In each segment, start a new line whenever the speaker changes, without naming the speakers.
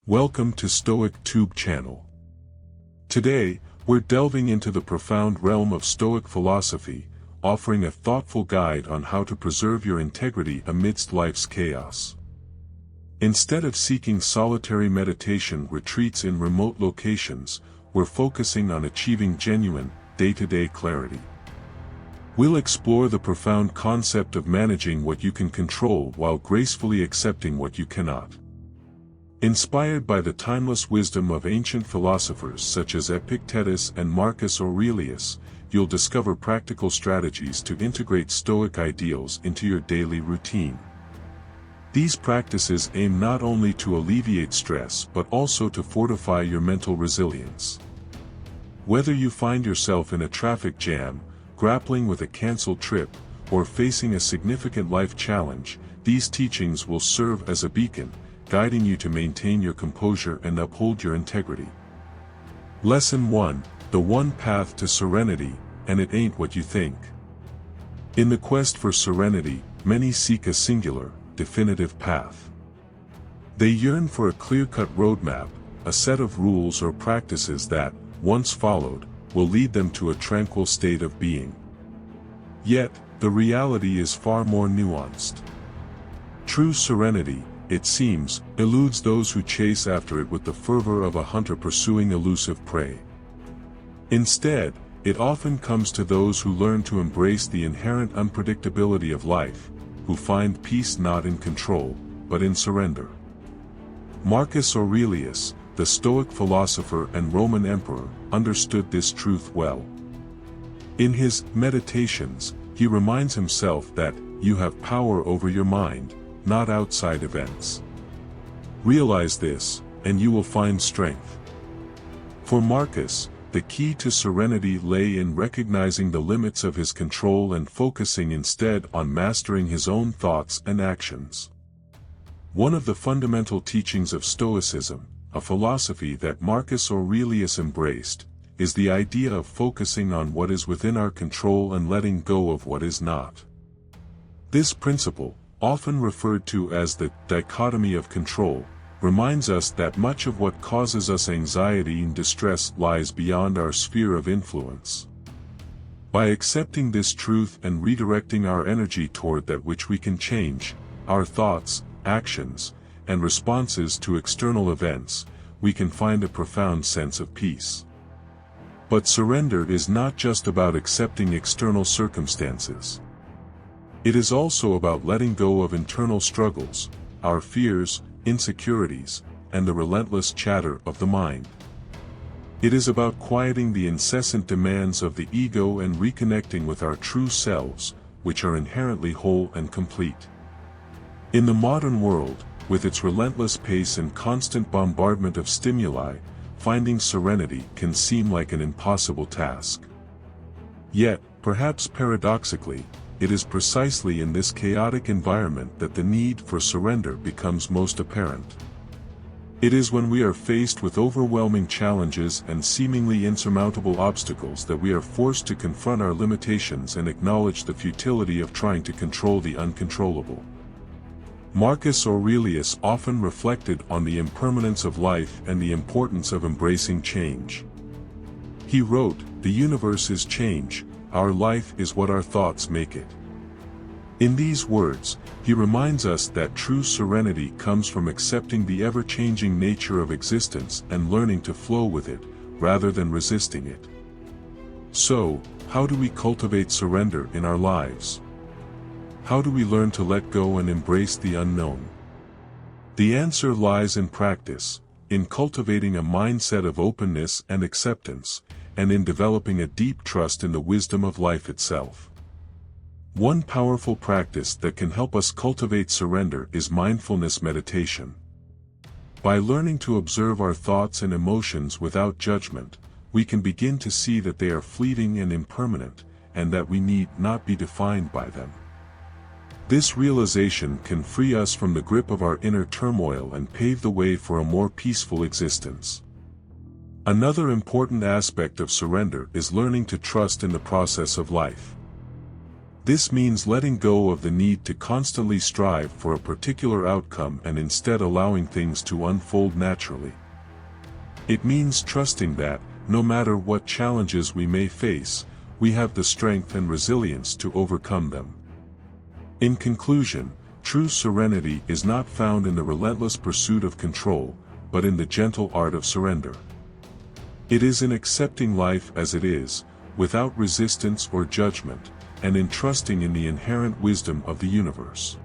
Welcome to Stoic Tube channel. Today, we're delving into the profound realm of Stoic philosophy, offering a thoughtful guide on how to preserve your integrity amidst life's chaos. Instead of seeking solitary meditation retreats in remote locations, we're focusing on achieving genuine, day-to-day clarity. We'll explore the profound concept of managing what you can control while gracefully accepting what you cannot. Inspired by the timeless wisdom of ancient philosophers such as Epictetus and Marcus Aurelius, you'll discover practical strategies to integrate Stoic ideals into your daily routine. These practices aim not only to alleviate stress but also to fortify your mental resilience. Whether you find yourself in a traffic jam, grappling with a canceled trip, or facing a significant life challenge, these teachings will serve as a beacon, guiding you to maintain your composure and uphold your integrity. Lesson 1: The one path to serenity, and it ain't what you think. In the quest for serenity, many seek a singular, definitive path. They yearn for a clear-cut roadmap, a set of rules or practices that, once followed, will lead them to a tranquil state of being. Yet, the reality is far more nuanced. True serenity, it seems, eludes those who chase after it with the fervor of a hunter pursuing elusive prey. Instead, it often comes to those who learn to embrace the inherent unpredictability of life, who find peace not in control, but in surrender. Marcus Aurelius, the Stoic philosopher and Roman emperor, understood this truth well. In his Meditations, he reminds himself that you have power over your mind, not outside events. Realize this, and you will find strength. For Marcus, the key to serenity lay in recognizing the limits of his control and focusing instead on mastering his own thoughts and actions. One of the fundamental teachings of Stoicism, a philosophy that Marcus Aurelius embraced, is the idea of focusing on what is within our control and letting go of what is not. This principle, often referred to as the dichotomy of control, reminds us that much of what causes us anxiety and distress lies beyond our sphere of influence. By accepting this truth and redirecting our energy toward that which we can change, our thoughts, actions, and responses to external events, we can find a profound sense of peace. But surrender is not just about accepting external circumstances. It is also about letting go of internal struggles, our fears, insecurities, and the relentless chatter of the mind. It is about quieting the incessant demands of the ego and reconnecting with our true selves, which are inherently whole and complete. In the modern world, with its relentless pace and constant bombardment of stimuli, finding serenity can seem like an impossible task. Yet, perhaps paradoxically, it is precisely in this chaotic environment that the need for surrender becomes most apparent. It is when we are faced with overwhelming challenges and seemingly insurmountable obstacles that we are forced to confront our limitations and acknowledge the futility of trying to control the uncontrollable. Marcus Aurelius often reflected on the impermanence of life and the importance of embracing change. He wrote, "The universe is change, our life is what our thoughts make it." In these words, he reminds us that true serenity comes from accepting the ever-changing nature of existence and learning to flow with it, rather than resisting it. So, how do we cultivate surrender in our lives? How do we learn to let go and embrace the unknown? The answer lies in practice, in cultivating a mindset of openness and acceptance, and in developing a deep trust in the wisdom of life itself. One powerful practice that can help us cultivate surrender is mindfulness meditation. By learning to observe our thoughts and emotions without judgment, we can begin to see that they are fleeting and impermanent, and that we need not be defined by them. This realization can free us from the grip of our inner turmoil and pave the way for a more peaceful existence. Another important aspect of surrender is learning to trust in the process of life. This means letting go of the need to constantly strive for a particular outcome and instead allowing things to unfold naturally. It means trusting that, no matter what challenges we may face, we have the strength and resilience to overcome them. In conclusion, true serenity is not found in the relentless pursuit of control, but in the gentle art of surrender. It is in accepting life as it is, without resistance or judgment, and in trusting in the inherent wisdom of the universe.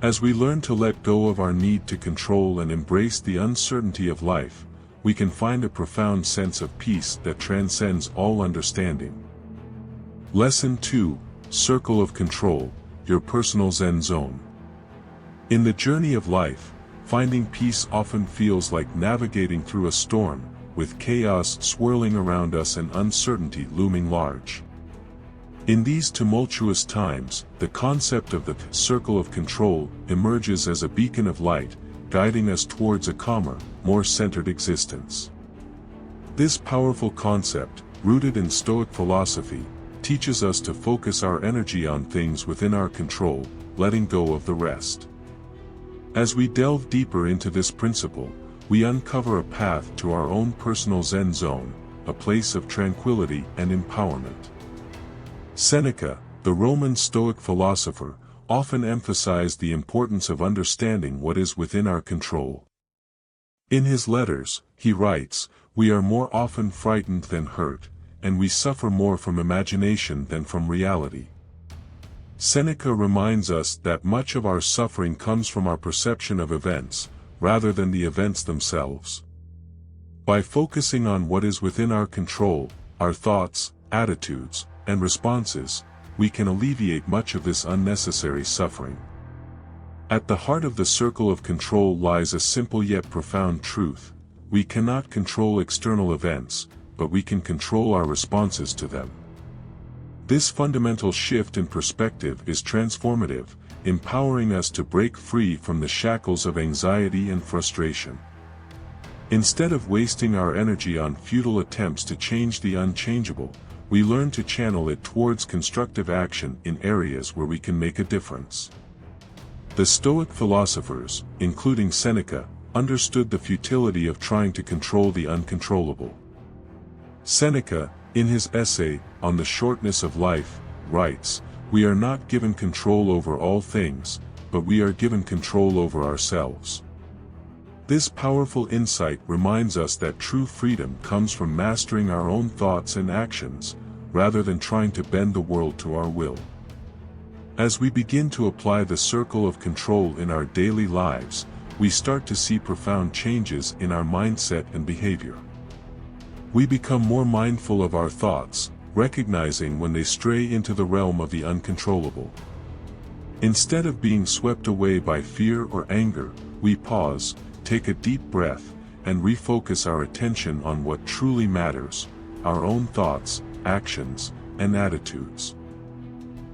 As we learn to let go of our need to control and embrace the uncertainty of life, we can find a profound sense of peace that transcends all understanding. Lesson 2: Circle of Control, your personal Zen zone. In the journey of life, finding peace often feels like navigating through a storm, with chaos swirling around us and uncertainty looming large. In these tumultuous times, the concept of the circle of control emerges as a beacon of light, guiding us towards a calmer, more centered existence. This powerful concept, rooted in Stoic philosophy, teaches us to focus our energy on things within our control, letting go of the rest. As we delve deeper into this principle, we uncover a path to our own personal Zen zone, a place of tranquility and empowerment. Seneca, the Roman Stoic philosopher, often emphasized the importance of understanding what is within our control. In his letters, he writes, "We are more often frightened than hurt, and we suffer more from imagination than from reality." Seneca reminds us that much of our suffering comes from our perception of events, rather than the events themselves. By focusing on what is within our control, our thoughts, attitudes, and responses, we can alleviate much of this unnecessary suffering. At the heart of the circle of control lies a simple yet profound truth: we cannot control external events, but we can control our responses to them. This fundamental shift in perspective is transformative, empowering us to break free from the shackles of anxiety and frustration. Instead of wasting our energy on futile attempts to change the unchangeable, we learn to channel it towards constructive action in areas where we can make a difference. The Stoic philosophers, including Seneca, understood the futility of trying to control the uncontrollable. Seneca, in his essay, On the Shortness of Life, writes, "We are not given control over all things, but we are given control over ourselves." This powerful insight reminds us that true freedom comes from mastering our own thoughts and actions, rather than trying to bend the world to our will. As we begin to apply the circle of control in our daily lives, we start to see profound changes in our mindset and behavior. We become more mindful of our thoughts, recognizing when they stray into the realm of the uncontrollable. Instead of being swept away by fear or anger, we pause, take a deep breath, and refocus our attention on what truly matters: our own thoughts, actions, and attitudes.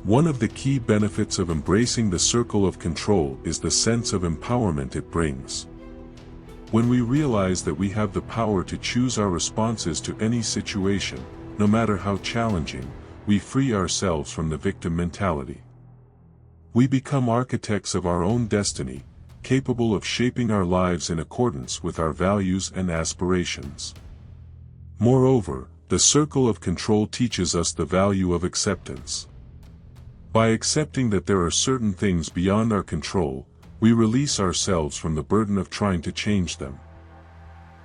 One of the key benefits of embracing the circle of control is the sense of empowerment it brings. When we realize that we have the power to choose our responses to any situation, no matter how challenging, we free ourselves from the victim mentality. We become architects of our own destiny, capable of shaping our lives in accordance with our values and aspirations. Moreover, the circle of control teaches us the value of acceptance. By accepting that there are certain things beyond our control, we release ourselves from the burden of trying to change them.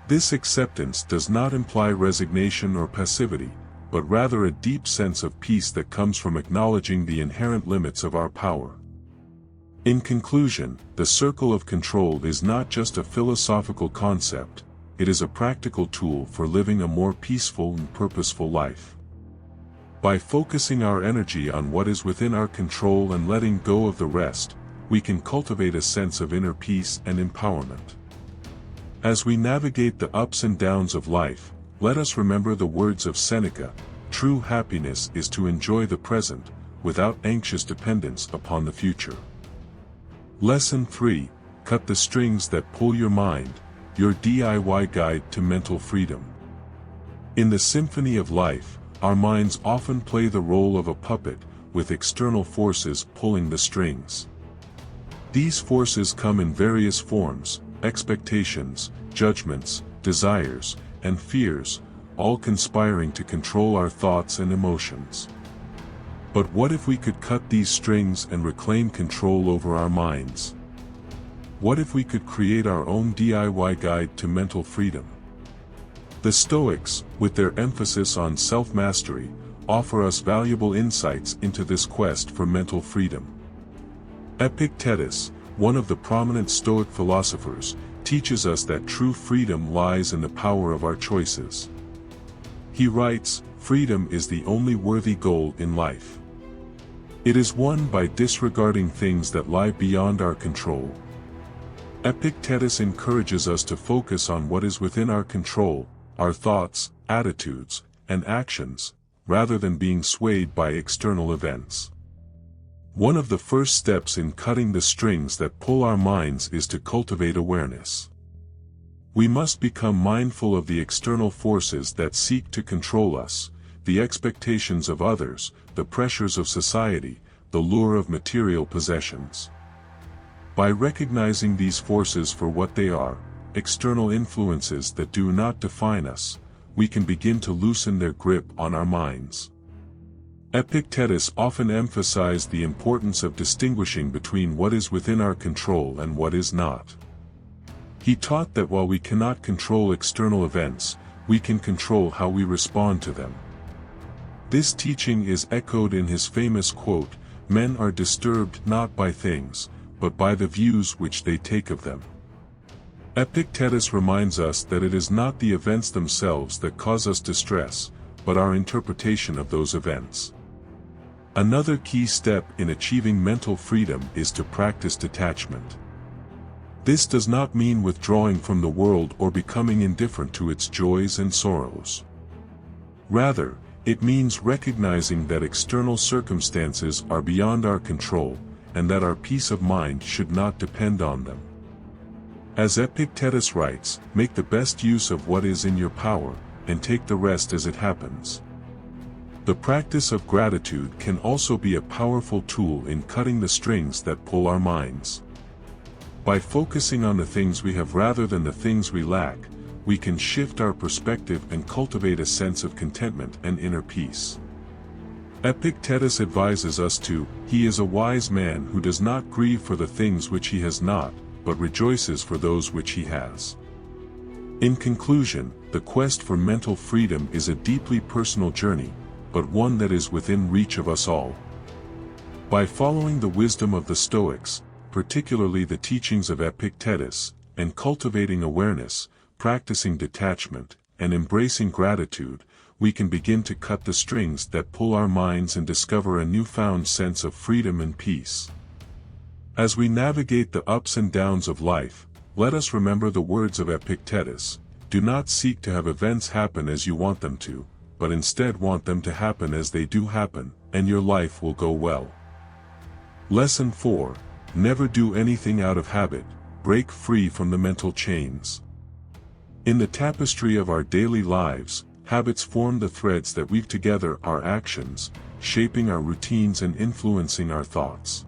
This acceptance does not imply resignation or passivity, but rather a deep sense of peace that comes from acknowledging the inherent limits of our power. In conclusion, the circle of control is not just a philosophical concept, it is a practical tool for living a more peaceful and purposeful life. By focusing our energy on what is within our control and letting go of the rest, we can cultivate a sense of inner peace and empowerment. As we navigate the ups and downs of life, let us remember the words of Seneca: "True happiness is to enjoy the present, without anxious dependence upon the future." Lesson 3: Cut the strings that pull your mind, your DIY guide to mental freedom. In the symphony of life, our minds often play the role of a puppet, with external forces pulling the strings. These forces come in various forms: expectations, judgments, desires, and fears, all conspiring to control our thoughts and emotions. But what if we could cut these strings and reclaim control over our minds? What if we could create our own DIY guide to mental freedom? The Stoics, with their emphasis on self-mastery, offer us valuable insights into this quest for mental freedom. Epictetus, one of the prominent Stoic philosophers, teaches us that true freedom lies in the power of our choices. He writes, "Freedom is the only worthy goal in life. It is won by disregarding things that lie beyond our control." Epictetus encourages us to focus on what is within our control, our thoughts, attitudes, and actions, rather than being swayed by external events. One of the first steps in cutting the strings that pull our minds is to cultivate awareness. We must become mindful of the external forces that seek to control us, the expectations of others, the pressures of society, the lure of material possessions. By recognizing these forces for what they are, external influences that do not define us, we can begin to loosen their grip on our minds. Epictetus often emphasized the importance of distinguishing between what is within our control and what is not. He taught that while we cannot control external events, we can control how we respond to them. This teaching is echoed in his famous quote, "Men are disturbed not by things, but by the views which they take of them." Epictetus reminds us that it is not the events themselves that cause us distress, but our interpretation of those events. Another key step in achieving mental freedom is to practice detachment. This does not mean withdrawing from the world or becoming indifferent to its joys and sorrows. Rather, it means recognizing that external circumstances are beyond our control, and that our peace of mind should not depend on them. As Epictetus writes, "Make the best use of what is in your power, and take the rest as it happens." The practice of gratitude can also be a powerful tool in cutting the strings that pull our minds. By focusing on the things we have rather than the things we lack, we can shift our perspective and cultivate a sense of contentment and inner peace. Epictetus advises us to, "He is a wise man who does not grieve for the things which he has not, but rejoices for those which he has." In conclusion, the quest for mental freedom is a deeply personal journey, but one that is within reach of us all. By following the wisdom of the Stoics, particularly the teachings of Epictetus, and cultivating awareness, practicing detachment, and embracing gratitude, we can begin to cut the strings that pull our minds and discover a newfound sense of freedom and peace. As we navigate the ups and downs of life, let us remember the words of Epictetus: "Do not seek to have events happen as you want them to, but instead want them to happen as they do happen, and your life will go well." Lesson 4. Never do anything out of habit. Break free from the mental chains. In the tapestry of our daily lives, habits form the threads that weave together our actions, shaping our routines and influencing our thoughts.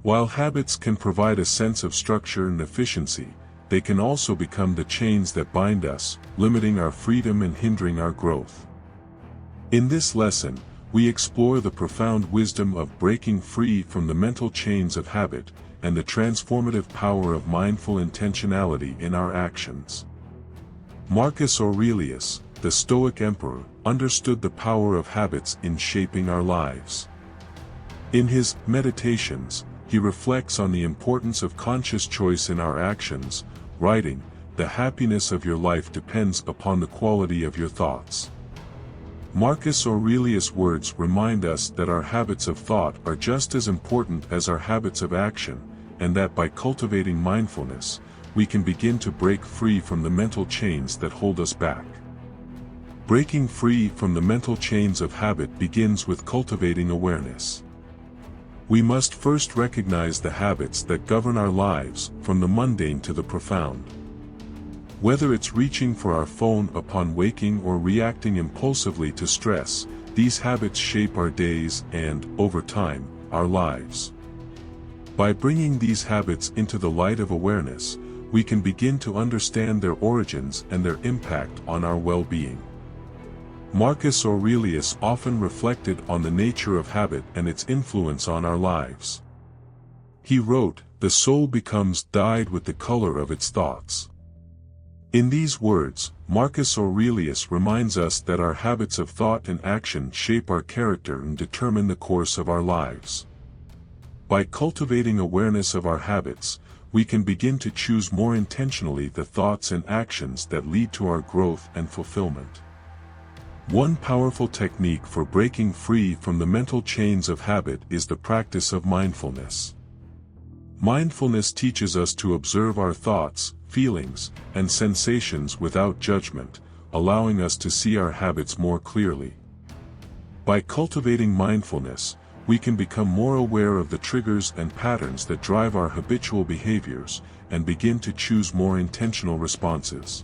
While habits can provide a sense of structure and efficiency, they can also become the chains that bind us, limiting our freedom and hindering our growth. In this lesson, we explore the profound wisdom of breaking free from the mental chains of habit, and the transformative power of mindful intentionality in our actions. Marcus Aurelius, the Stoic emperor, understood the power of habits in shaping our lives. In his Meditations, he reflects on the importance of conscious choice in our actions, writing, "The happiness of your life depends upon the quality of your thoughts." Marcus Aurelius' words remind us that our habits of thought are just as important as our habits of action, and that by cultivating mindfulness, we can begin to break free from the mental chains that hold us back. Breaking free from the mental chains of habit begins with cultivating awareness. We must first recognize the habits that govern our lives, from the mundane to the profound. Whether it's reaching for our phone upon waking or reacting impulsively to stress, these habits shape our days and, over time, our lives. By bringing these habits into the light of awareness, we can begin to understand their origins and their impact on our well-being. Marcus Aurelius often reflected on the nature of habit and its influence on our lives. He wrote, "The soul becomes dyed with the color of its thoughts." In these words, Marcus Aurelius reminds us that our habits of thought and action shape our character and determine the course of our lives. By cultivating awareness of our habits, we can begin to choose more intentionally the thoughts and actions that lead to our growth and fulfillment. One powerful technique for breaking free from the mental chains of habit is the practice of mindfulness. Mindfulness teaches us to observe our thoughts, feelings, and sensations without judgment, allowing us to see our habits more clearly. By cultivating mindfulness, we can become more aware of the triggers and patterns that drive our habitual behaviors, and begin to choose more intentional responses.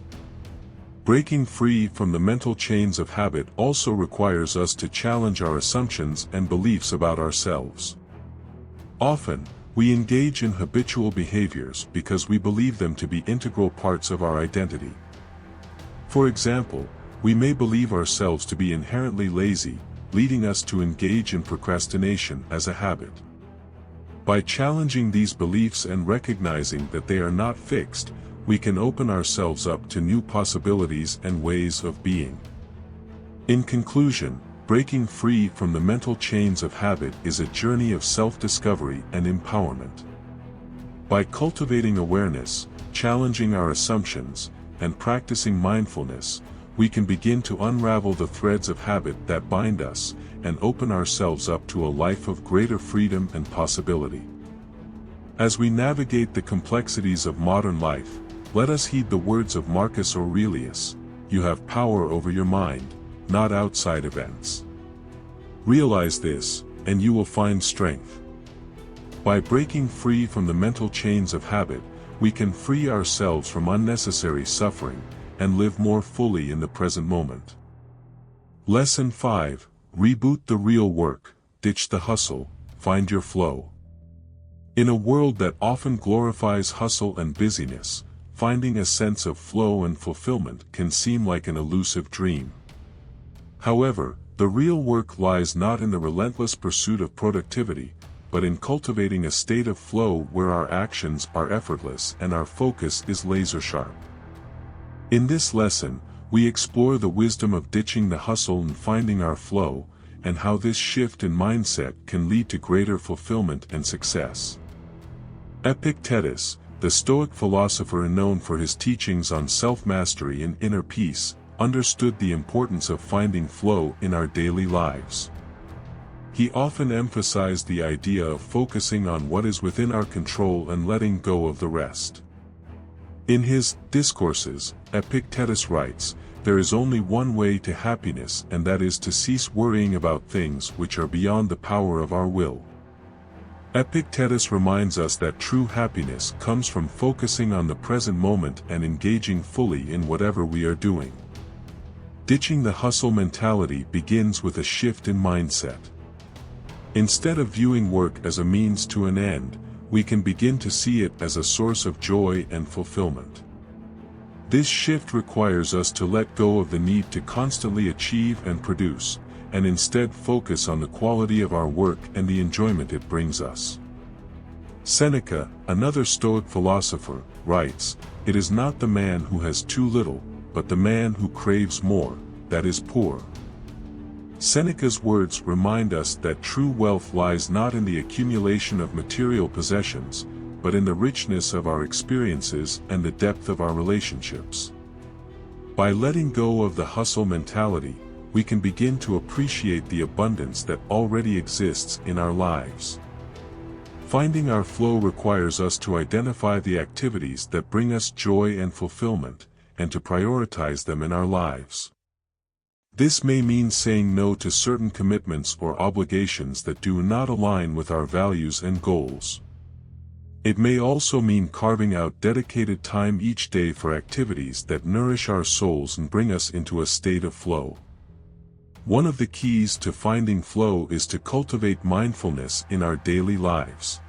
Breaking free from the mental chains of habit also requires us to challenge our assumptions and beliefs about ourselves. Often, we engage in habitual behaviors because we believe them to be integral parts of our identity. For example, we may believe ourselves to be inherently lazy, leading us to engage in procrastination as a habit. By challenging these beliefs and recognizing that they are not fixed, we can open ourselves up to new possibilities and ways of being. In conclusion, breaking free from the mental chains of habit is a journey of self-discovery and empowerment. By cultivating awareness, challenging our assumptions, and practicing mindfulness, we can begin to unravel the threads of habit that bind us, and open ourselves up to a life of greater freedom and possibility. As we navigate the complexities of modern life, let us heed the words of Marcus Aurelius: "You have power over your mind, not outside events." Realize this, and you will find strength. By breaking free from the mental chains of habit, we can free ourselves from unnecessary suffering, and live more fully in the present moment. Lesson 5: Reboot the real work, ditch the hustle, find your flow. In a world that often glorifies hustle and busyness, finding a sense of flow and fulfillment can seem like an elusive dream. However, the real work lies not in the relentless pursuit of productivity, but in cultivating a state of flow where our actions are effortless and our focus is laser-sharp. In this lesson, we explore the wisdom of ditching the hustle and finding our flow, and how this shift in mindset can lead to greater fulfillment and success. Epictetus, the Stoic philosopher known for his teachings on self-mastery and inner peace, understood the importance of finding flow in our daily lives. He often emphasized the idea of focusing on what is within our control and letting go of the rest. In his Discourses, Epictetus writes, "There is only one way to happiness, and that is to cease worrying about things which are beyond the power of our will." Epictetus reminds us that true happiness comes from focusing on the present moment and engaging fully in whatever we are doing. Ditching the hustle mentality begins with a shift in mindset. Instead of viewing work as a means to an end, we can begin to see it as a source of joy and fulfillment. This shift requires us to let go of the need to constantly achieve and produce, and instead focus on the quality of our work and the enjoyment it brings us. Seneca, another Stoic philosopher, writes, "It is not the man who has too little, but the man who craves more, that is poor." Seneca's words remind us that true wealth lies not in the accumulation of material possessions, but in the richness of our experiences and the depth of our relationships. By letting go of the hustle mentality, we can begin to appreciate the abundance that already exists in our lives. Finding our flow requires us to identify the activities that bring us joy and fulfillment, and to prioritize them in our lives. This may mean saying no to certain commitments or obligations that do not align with our values and goals. It may also mean carving out dedicated time each day for activities that nourish our souls and bring us into a state of flow. One of the keys to finding flow is to cultivate mindfulness in our daily lives.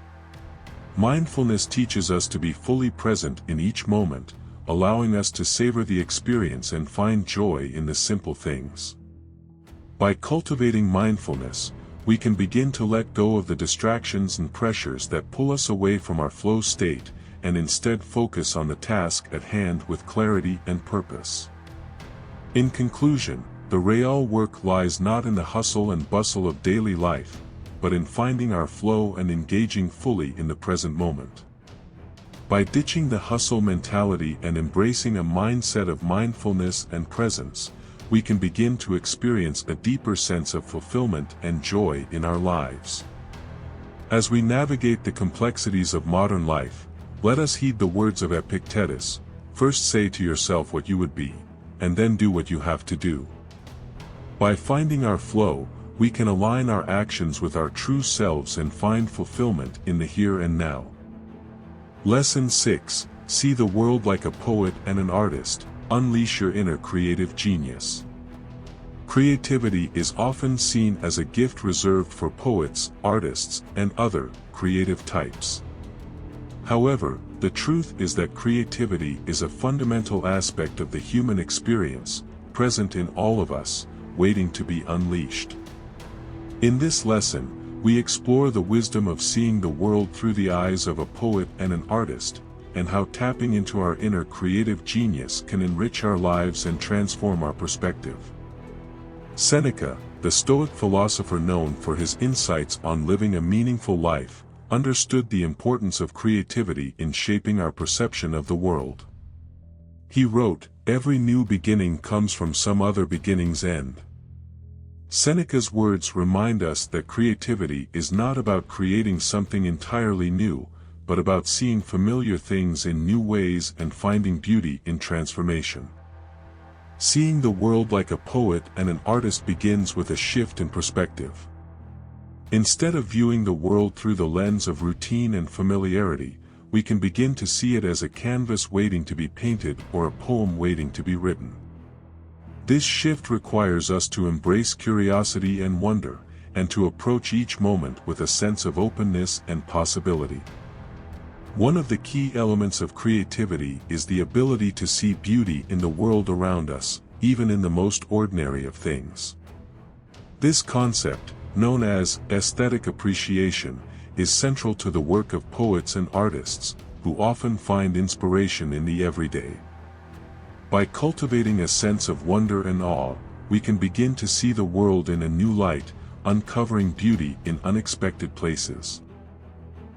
Mindfulness teaches us to be fully present in each moment, allowing us to savor the experience and find joy in the simple things. By cultivating mindfulness, we can begin to let go of the distractions and pressures that pull us away from our flow state, and instead focus on the task at hand with clarity and purpose. In conclusion, the real work lies not in the hustle and bustle of daily life, but in finding our flow and engaging fully in the present moment. By ditching the hustle mentality and embracing a mindset of mindfulness and presence, we can begin to experience a deeper sense of fulfillment and joy in our lives. As we navigate the complexities of modern life, let us heed the words of Epictetus: first say to yourself what you would be, and then do what you have to do. By finding our flow, we can align our actions with our true selves and find fulfillment in the here and now. Lesson 6: See the world like a poet and an artist. Unleash your inner creative genius. Creativity is often seen as a gift reserved for poets, artists, and other creative types. However, the truth is that creativity is a fundamental aspect of the human experience, present in all of us, waiting to be unleashed. In this lesson, we explore the wisdom of seeing the world through the eyes of a poet and an artist, and how tapping into our inner creative genius can enrich our lives and transform our perspective. Seneca, the Stoic philosopher known for his insights on living a meaningful life, understood the importance of creativity in shaping our perception of the world. He wrote, "Every new beginning comes from some other beginning's end." Seneca's words remind us that creativity is not about creating something entirely new, but about seeing familiar things in new ways and finding beauty in transformation. Seeing the world like a poet and an artist begins with a shift in perspective. Instead of viewing the world through the lens of routine and familiarity, we can begin to see it as a canvas waiting to be painted or a poem waiting to be written. This shift requires us to embrace curiosity and wonder, and to approach each moment with a sense of openness and possibility. One of the key elements of creativity is the ability to see beauty in the world around us, even in the most ordinary of things. This concept, known as aesthetic appreciation, is central to the work of poets and artists, who often find inspiration in the everyday. By cultivating a sense of wonder and awe, we can begin to see the world in a new light, uncovering beauty in unexpected places.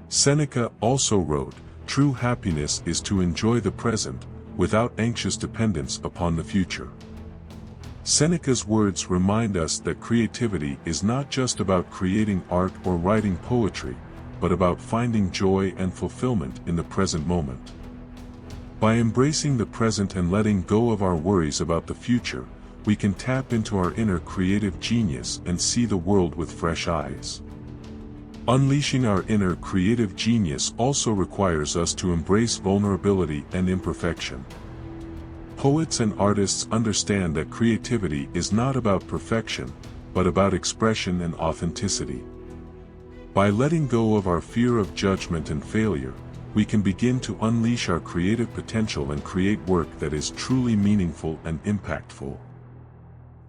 Seneca also wrote, "True happiness is to enjoy the present, without anxious dependence upon the future." Seneca's words remind us that creativity is not just about creating art or writing poetry, but about finding joy and fulfillment in the present moment. By embracing the present and letting go of our worries about the future, we can tap into our inner creative genius and see the world with fresh eyes. Unleashing our inner creative genius also requires us to embrace vulnerability and imperfection. Poets and artists understand that creativity is not about perfection, but about expression and authenticity. By letting go of our fear of judgment and failure, we can begin to unleash our creative potential and create work that is truly meaningful and impactful.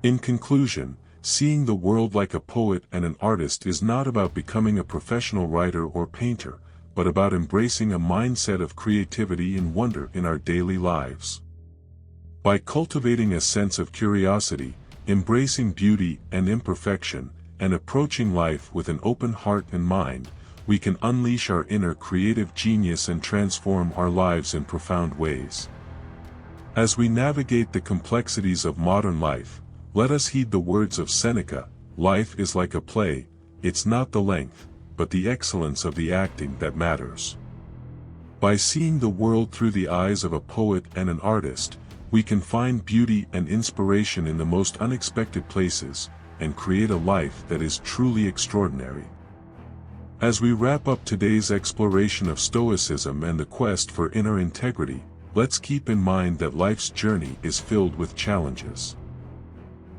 In conclusion, seeing the world like a poet and an artist is not about becoming a professional writer or painter, but about embracing a mindset of creativity and wonder in our daily lives. By cultivating a sense of curiosity, embracing beauty and imperfection, and approaching life with an open heart and mind, we can unleash our inner creative genius and transform our lives in profound ways. As we navigate the complexities of modern life, let us heed the words of Seneca, "Life is like a play, it's not the length, but the excellence of the acting that matters." By seeing the world through the eyes of a poet and an artist, we can find beauty and inspiration in the most unexpected places, and create a life that is truly extraordinary. As we wrap up today's exploration of Stoicism and the quest for inner integrity, let's keep in mind that life's journey is filled with challenges.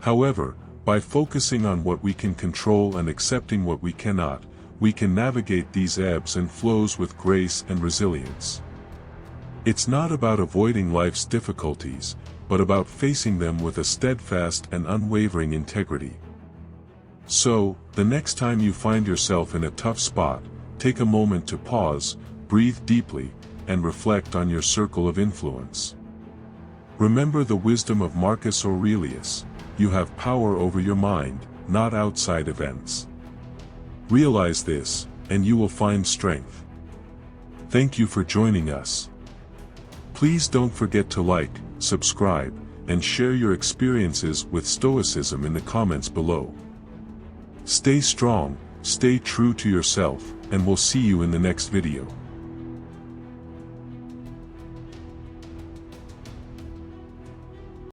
However, By focusing on what we can control and accepting what we cannot, we can navigate these ebbs and flows with grace and resilience. It's not about avoiding life's difficulties, but about facing them with a steadfast and unwavering integrity. So, the next time you find yourself in a tough spot, take a moment to pause, breathe deeply, and reflect on your circle of influence. Remember the wisdom of Marcus Aurelius: you have power over your mind, not outside events. Realize this, and you will find strength. Thank you for joining us. Please don't forget to like, subscribe, and share your experiences with Stoicism in the comments below. Stay strong, stay true to yourself, and we'll see you in the next video.